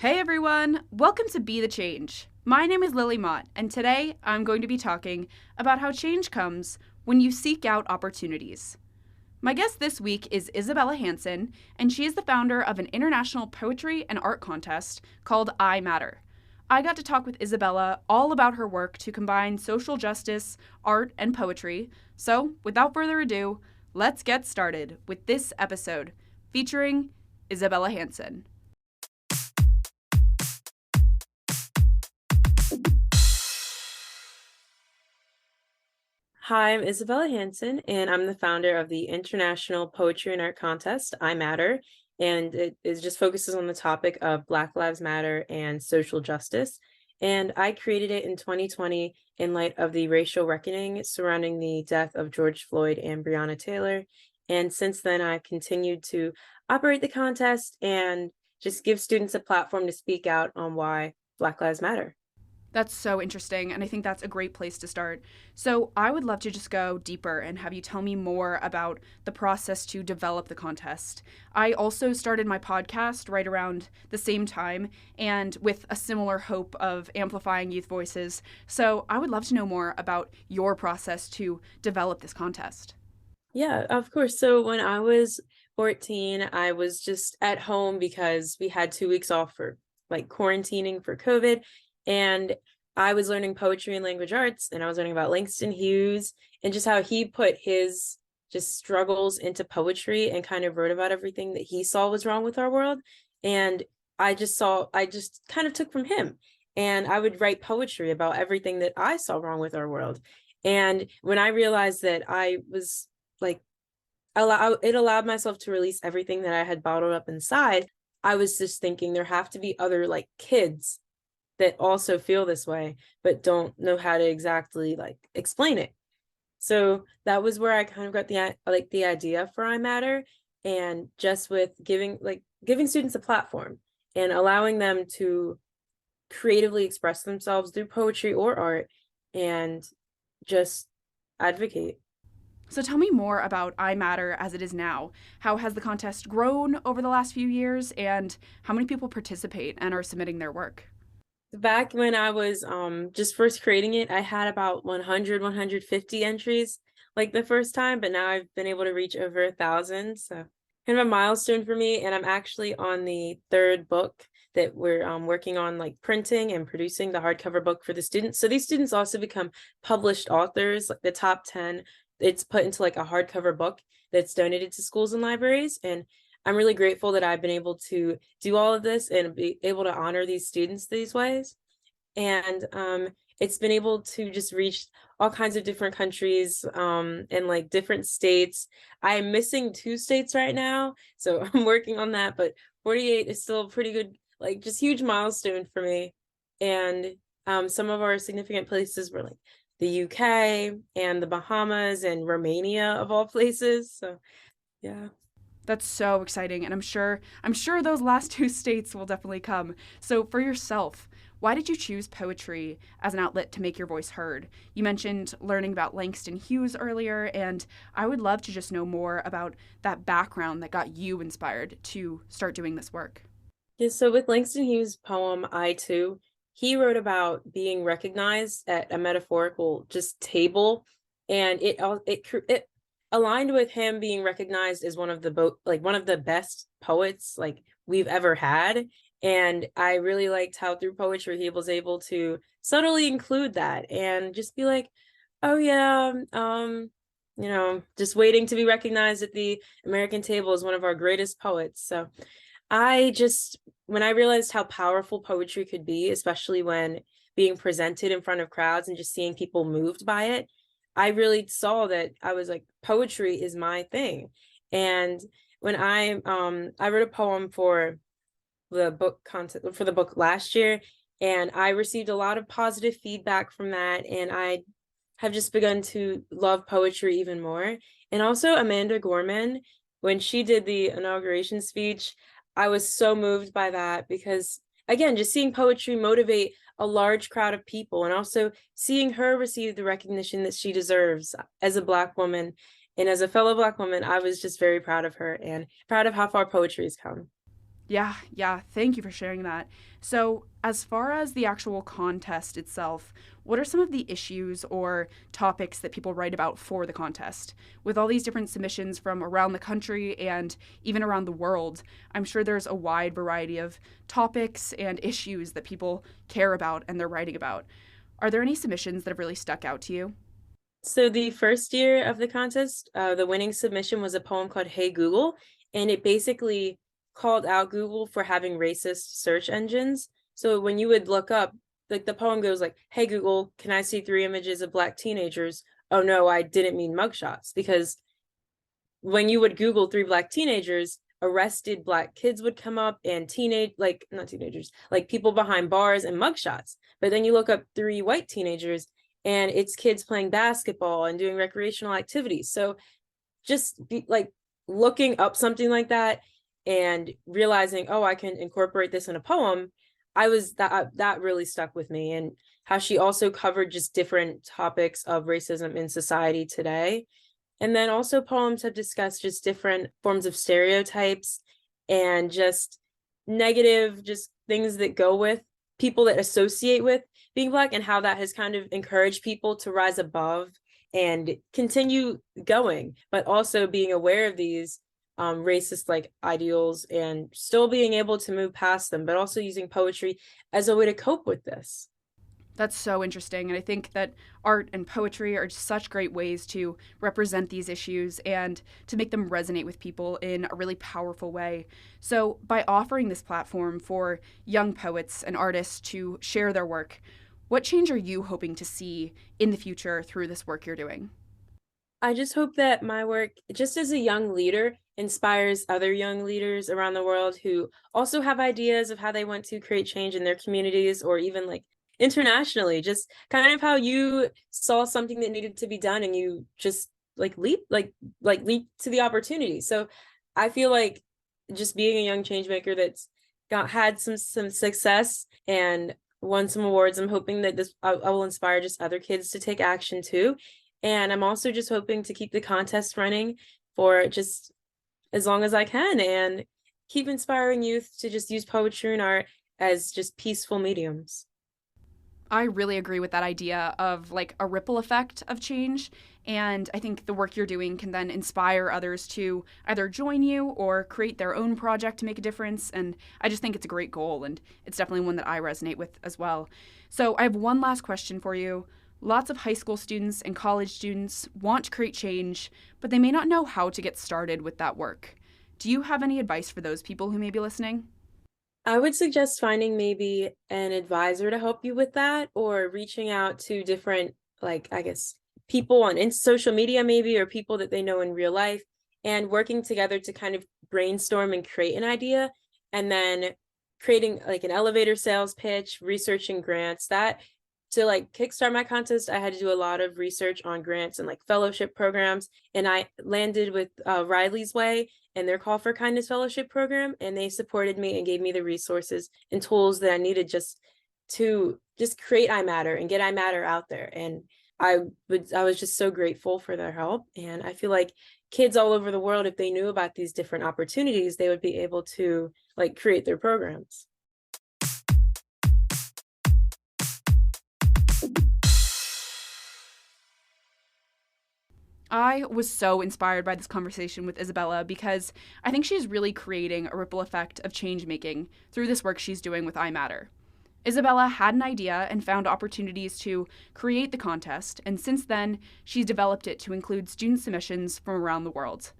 Hey everyone, welcome to Be the Change. My name is Lily Mott, and today I'm going to be talking about how change comes when you seek out opportunities. My guest this week is Isabella Hanson, and she is the founder of an international poetry and art contest called I Matter. I got to talk with Isabella all about her work to combine social justice, art, and poetry. So, without further ado, let's get started with this episode featuring Isabella Hanson. Hi, I'm Isabella Hanson, and I'm the founder of the International Poetry and Art Contest, I Matter, and it just focuses on the topic of Black Lives Matter and social justice. And I created it in 2020 in light of the racial reckoning surrounding the death of George Floyd and Breonna Taylor. And since then, I've continued to operate the contest and just give students a platform to speak out on why Black Lives Matter. That's so interesting, and I think that's a great place to start. So, I would love to just go deeper and have you tell me more about the process to develop the contest. I also started my podcast right around the same time and with a similar hope of amplifying youth voices. So, I would love to know more about your process to develop this contest. Yeah, of course. So when I was 14, I was just at home because we had 2 weeks off for like quarantining for COVID. And I was learning poetry and language arts, and I was learning about Langston Hughes and just how he put his just struggles into poetry and kind of wrote about everything that he saw was wrong with our world. And I just kind of took from him. And I would write poetry about everything that I saw wrong with our world. And when I realized that I was like it allowed myself to release everything that I had bottled up inside. I was just thinking there have to be other like kids that also feel this way but don't know how to exactly like explain it. So that was where I kind of got the idea for I Matter, and just with giving students a platform and allowing them to creatively express themselves through poetry or art and just advocate. So, tell me more about I Matter as it is now. How has the contest grown over the last few years, and how many people participate and are submitting their work? Back when I was just first creating it, I had about 150 entries like the first time, but now I've been able to reach over 1,000. So kind of a milestone for me. And I'm actually on the third book that we're working on, like printing and producing the hardcover book for the students. So these students also become published authors, like the top 10. It's put into like a hardcover book that's donated to schools and libraries. And I'm really grateful that I've been able to do all of this and be able to honor these students these ways. And it's been able to just reach all kinds of different countries and like different states. I'm missing 2 states right now, so I'm working on that, but 48 is still a pretty good, like just huge milestone for me. And some of our significant places were like the UK and the Bahamas and Romania of all places. So yeah. That's so exciting, and I'm sure those last two states will definitely come. So, for yourself, why did you choose poetry as an outlet to make your voice heard? You mentioned learning about Langston Hughes earlier, and I would love to just know more about that background that got you inspired to start doing this work. Yeah, so with Langston Hughes' poem I Too, he wrote about being recognized at a metaphorical just table, and it aligned with him being recognized as one of the best poets like we've ever had. And I really liked how through poetry he was able to subtly include that and just be like, oh yeah, just waiting to be recognized at the American table as one of our greatest poets. So when I realized how powerful poetry could be, especially when being presented in front of crowds and just seeing people moved by it, I really saw that I was like, poetry is my thing. And when I wrote a poem for the book last year, and I received a lot of positive feedback from that, and I have just begun to love poetry even more. And also Amanda Gorman, when she did the inauguration speech, I was so moved by that because, again, just seeing poetry motivate a large crowd of people and also seeing her receive the recognition that she deserves as a Black woman and as a fellow Black woman, I was just very proud of her and proud of how far poetry has come. Yeah. Thank you for sharing that. So, as far as the actual contest itself, what are some of the issues or topics that people write about for the contest? With all these different submissions from around the country and even around the world, I'm sure there's a wide variety of topics and issues that people care about and they're writing about. Are there any submissions that have really stuck out to you? So the first year of the contest, the winning submission was a poem called Hey Google, and it basically called out Google for having racist search engines. So when you would look up, like the poem goes like, "Hey Google, can I see 3 images of Black teenagers?" Oh no, I didn't mean mugshots, because when you would Google 3 Black teenagers, arrested Black kids would come up, and like not teenagers, like people behind bars and mugshots. But then you look up 3 white teenagers, and it's kids playing basketball and doing recreational activities. So just be like looking up something like that and realizing, oh, I can incorporate this in a poem. That really stuck with me, and how she also covered just different topics of racism in society today. And then also poems have discussed just different forms of stereotypes and just negative, just things that go with people that associate with being Black, and how that has kind of encouraged people to rise above and continue going, but also being aware of these racist like ideals and still being able to move past them, but also using poetry as a way to cope with this. That's so interesting. And I think that art and poetry are just such great ways to represent these issues and to make them resonate with people in a really powerful way. So, by offering this platform for young poets and artists to share their work, what change are you hoping to see in the future through this work you're doing? I just hope that my work, just as a young leader, inspires other young leaders around the world who also have ideas of how they want to create change in their communities or even like internationally. Just kind of how you saw something that needed to be done and you just leap to the opportunity. So I feel like just being a young change maker that's had some success and won some awards, I'm hoping that I will inspire just other kids to take action too. And I'm also just hoping to keep the contest running for just as long as I can and keep inspiring youth to just use poetry and art as just peaceful mediums. I really agree with that idea of like a ripple effect of change. And I think the work you're doing can then inspire others to either join you or create their own project to make a difference. And I just think it's a great goal. And it's definitely one that I resonate with as well. So I have one last question for you. Lots of high school students and college students want to create change, but they may not know how to get started with that work. Do you have any advice for those people who may be listening? I would suggest finding maybe an advisor to help you with that, or reaching out to different, like, I guess, people on social media, maybe, or people that they know in real life, and working together to kind of brainstorm and create an idea, and then creating like an elevator sales pitch, researching grants. That to like kickstart my contest, I had to do a lot of research on grants and like fellowship programs, and I landed with Riley's Way and their Call for Kindness Fellowship program, and they supported me and gave me the resources and tools that I needed just to just create I Matter and get I Matter out there. And I was just so grateful for their help, and I feel like kids all over the world, if they knew about these different opportunities, they would be able to like create their programs. I was so inspired by this conversation with Isabella because I think she's really creating a ripple effect of change making through this work she's doing with I Matter. Isabella had an idea and found opportunities to create the contest, and since then, she's developed it to include student submissions from around the world.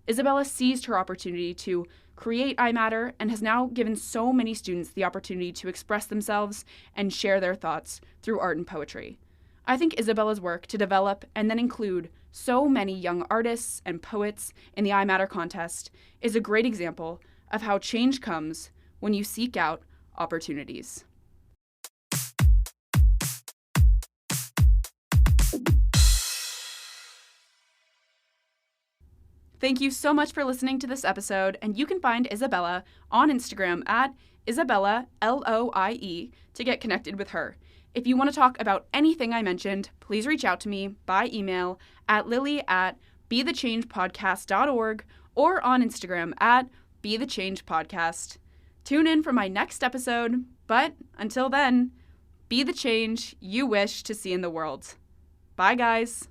Isabella seized her opportunity to create I Matter and has now given so many students the opportunity to express themselves and share their thoughts through art and poetry. I think Isabella's work to develop and then include so many young artists and poets in the I Matter contest is a great example of how change comes when you seek out opportunities. Thank you so much for listening to this episode, and you can find Isabella on Instagram at Isabella LOIE to get connected with her. If you want to talk about anything I mentioned, please reach out to me by email at lily@bethechangepodcast.org or on Instagram at bethechangepodcast. Tune in for my next episode, but until then, be the change you wish to see in the world. Bye, guys.